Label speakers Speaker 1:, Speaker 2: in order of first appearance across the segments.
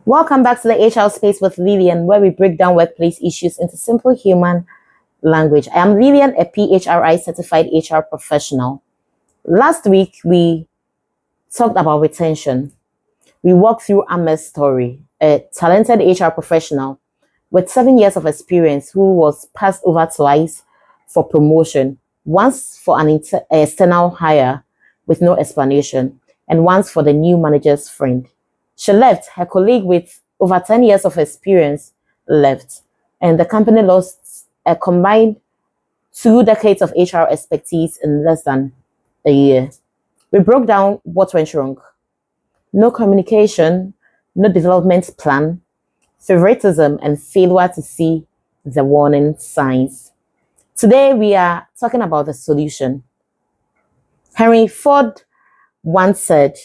Speaker 1: Welcome back to the HR Space with Lillian, where we break down workplace issues into simple human language. I am Lillian, a PHRI certified HR professional. Last week, we talked about retention. We walked through Amer's story, a talented HR professional with 7 years of experience who was passed over twice for promotion, once for an external hire with no explanation, and once for the new manager's friend. She left, her colleague with over 10 years of experience left, and the company lost a combined 2 decades of HR expertise in less than a year. We broke down what went wrong. No communication, no development plan, favoritism, and failure to see the warning signs. Today, we are talking about the solution. Henry Ford once said,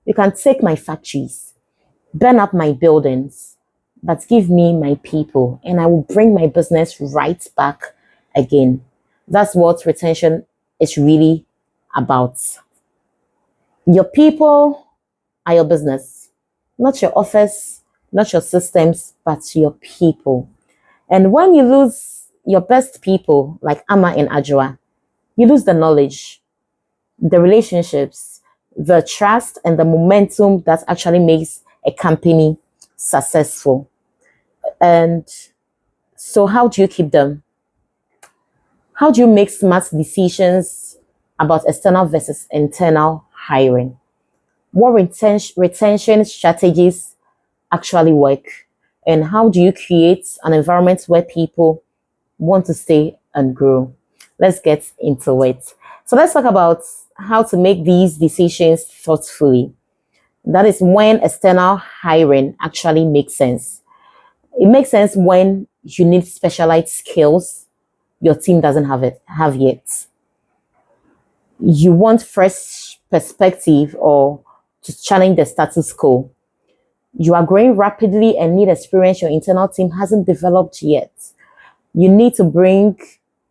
Speaker 1: "You can take my factories, burn up my buildings, but give me my people, and I will bring my business right back again." That's what retention is really about. Your people are your business, not your office, not your systems, but your people. And when you lose your best people, like Ama and Ajwa, you lose the knowledge, the relationships, the trust, and the momentum that actually makes a company successful. And so, how do you keep them? How do you make smart decisions about external versus internal hiring? What retention strategies actually work? And how do you create an environment where people want to stay and grow? Let's get into it. So let's talk about how to make these decisions thoughtfully. That is when external hiring actually makes sense. It makes sense when you need specialized skills your team doesn't have yet. You want fresh perspective or to challenge the status quo. You are growing rapidly and need experience your internal team hasn't developed yet. You need to bring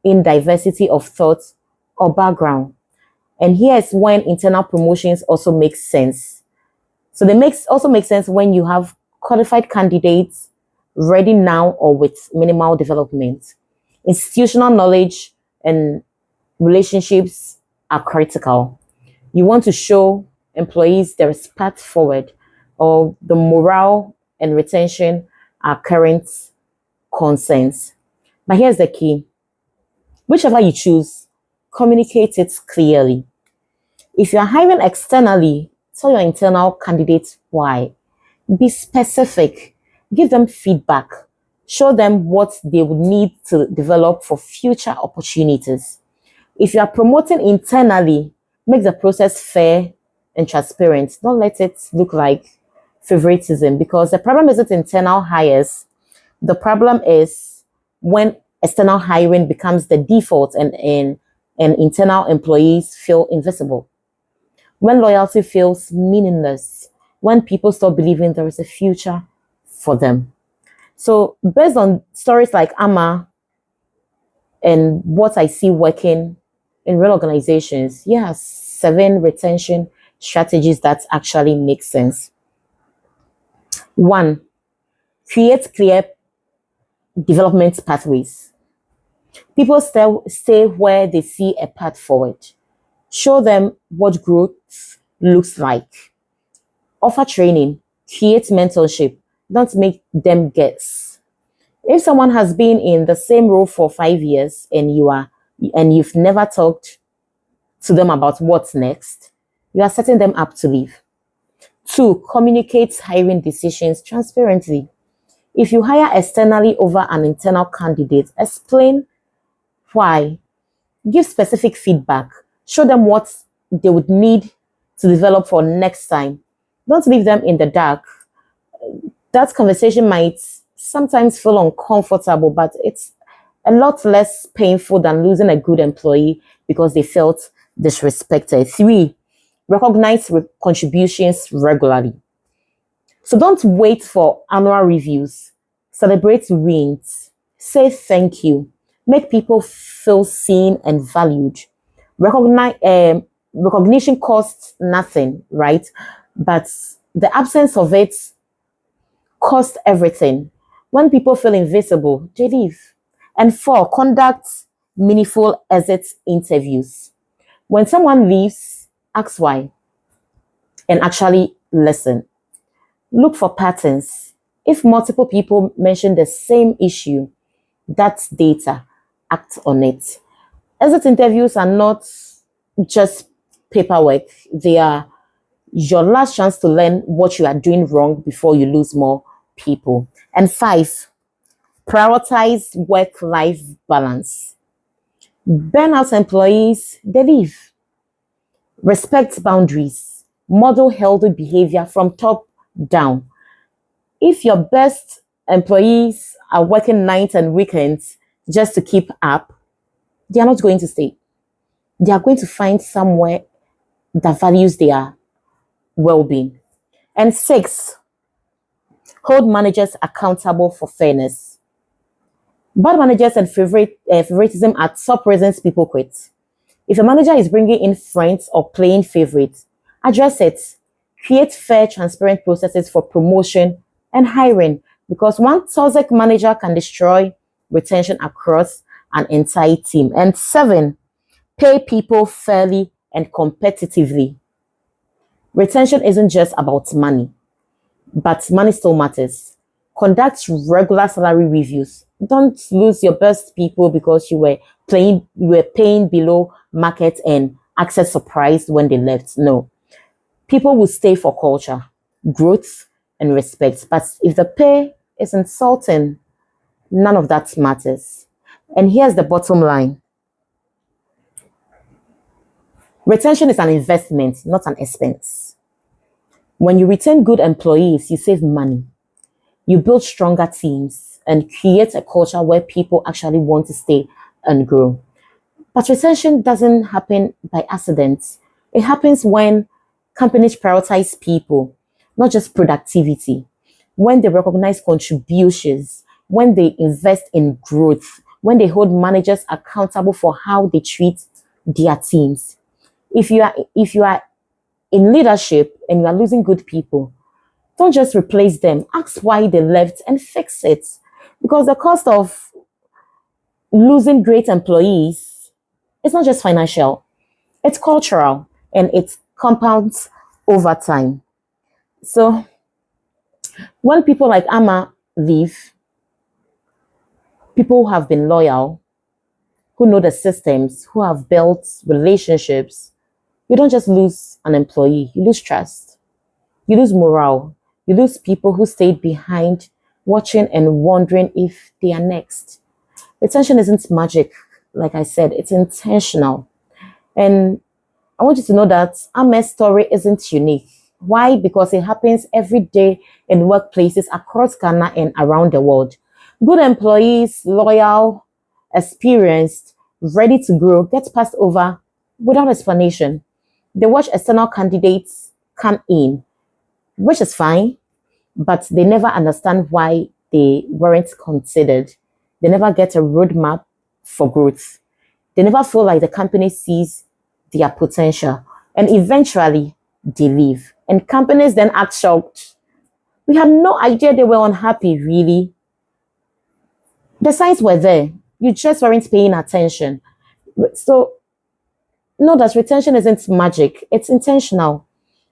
Speaker 1: in diversity of thought or background. And here is when internal promotions also make sense. So also make sense when you have qualified candidates ready now or with minimal development. Institutional knowledge and relationships are critical. You want to show employees there is path forward, or the morale and retention are current concerns. But here's the key. Whichever you choose, communicate it clearly. If you're hiring externally, tell your internal candidates why. Be specific. Give them feedback. Show them what they would need to develop for future opportunities. If you are promoting internally, make the process fair and transparent. Don't let it look like favoritism, because the problem isn't internal hires. The problem is when external hiring becomes the default and internal employees feel invisible. When loyalty feels meaningless, when people stop believing there is a future for them. So, based on stories like Ama and what I see working in real organizations, yes, 7 retention strategies that actually make sense. 1, create clear development pathways. People stay where they see a path forward. Show them what growth looks like. Offer training, create mentorship. Don't make them guess. If someone has been in the same role for 5 years and you've never talked to them about what's next, you are setting them up to leave. 2, communicate hiring decisions transparently. If you hire externally over an internal candidate, explain why. Give specific feedback. Show them what they would need to develop for next time. Don't leave them in the dark. That conversation might sometimes feel uncomfortable, but it's a lot less painful than losing a good employee because they felt disrespected. 3, recognize contributions regularly. So don't wait for annual reviews. Celebrate wins. Say thank you. Make people feel seen and valued. Recognition costs nothing, right? But the absence of it Cost everything. When people feel invisible, they leave. And four, conduct meaningful exit interviews. When someone leaves, ask why and actually listen. Look for patterns. If multiple people mention the same issue, that's data. Act on it. Exit interviews are not just paperwork, they are your last chance to learn what you are doing wrong before you lose more people. And five, prioritize work life balance. Burnout employees, they leave. Respect boundaries. Model healthy behavior from top down. If your best employees are working nights and weekends just to keep up, they are not going to stay. They are going to find somewhere that values their well being. And six, hold managers accountable for fairness. Bad managers and favoritism at top reasons people quit. If a manager is bringing in friends or playing favorites, address it. Create fair, transparent processes for promotion and hiring because one toxic manager can destroy retention across an entire team. And seven, pay people fairly and competitively. Retention isn't just about money, but money still matters. Conduct regular salary reviews. Don't lose your best people because you were paying below market and access surprised when they left. No. People will stay for culture, growth, and respect. But if the pay is insulting, none of that matters. And here's the bottom line. Retention is an investment, not an expense. When you retain good employees, you save money. You build stronger teams and create a culture where people actually want to stay and grow. But retention doesn't happen by accident. It happens when companies prioritize people, not just productivity. When they recognize contributions, when they invest in growth, when they hold managers accountable for how they treat their teams. If you are in leadership and you are losing good people, don't just replace them. Ask why they left and fix it. Because the cost of losing great employees is not just financial, it's cultural and it compounds over time. So when people like Amma leave, people who have been loyal, who know the systems, who have built relationships, you don't just lose an employee, you lose trust, you lose morale, you lose people who stayed behind watching and wondering if they are next. Retention isn't magic, like I said, it's intentional. And I want you to know that Ame's story isn't unique. Why? Because it happens every day in workplaces across Ghana and around the world. Good employees, loyal, experienced, ready to grow, get passed over without explanation. They watch external candidates come in, which is fine, but they never understand why they weren't considered. They never get a roadmap for growth. They never feel like the company sees their potential. And eventually, they leave. And companies then act shocked. We had no idea they were unhappy, really. The signs were there. You just weren't paying attention. So, know that retention isn't magic, it's intentional.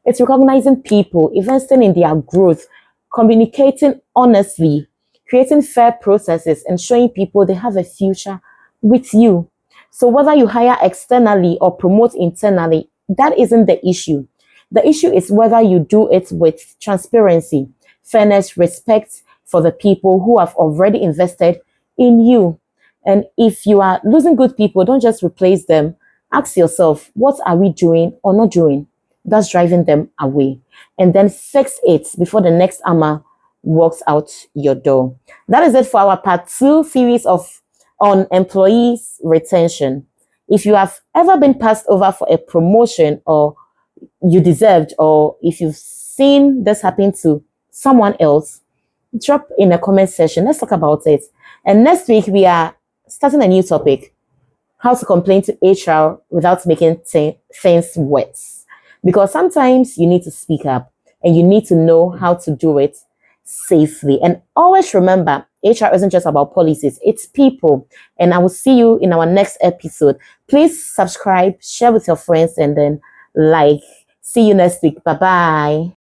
Speaker 1: It's recognizing people, investing in their growth, communicating honestly, creating fair processes, and showing people they have a future with you. So whether you hire externally or promote internally, that isn't the issue. The issue is whether you do it with transparency, fairness, respect for the people who have already invested in you. And if you are losing good people, don't just replace them. Ask yourself, what are we doing or not doing that's driving them away? And then fix it before the next Amma walks out your door. That is it for our part 2 series on employees retention. If you have ever been passed over for a promotion or you deserved, or if you've seen this happen to someone else, drop in a comment section. Let's talk about it. And next week, we are starting a new topic: how to complain to HR without making things worse. Because sometimes you need to speak up and you need to know how to do it safely. And always remember, HR isn't just about policies, it's people. And I will see you in our next episode. Please subscribe, share with your friends, and then like. See you next week. Bye bye.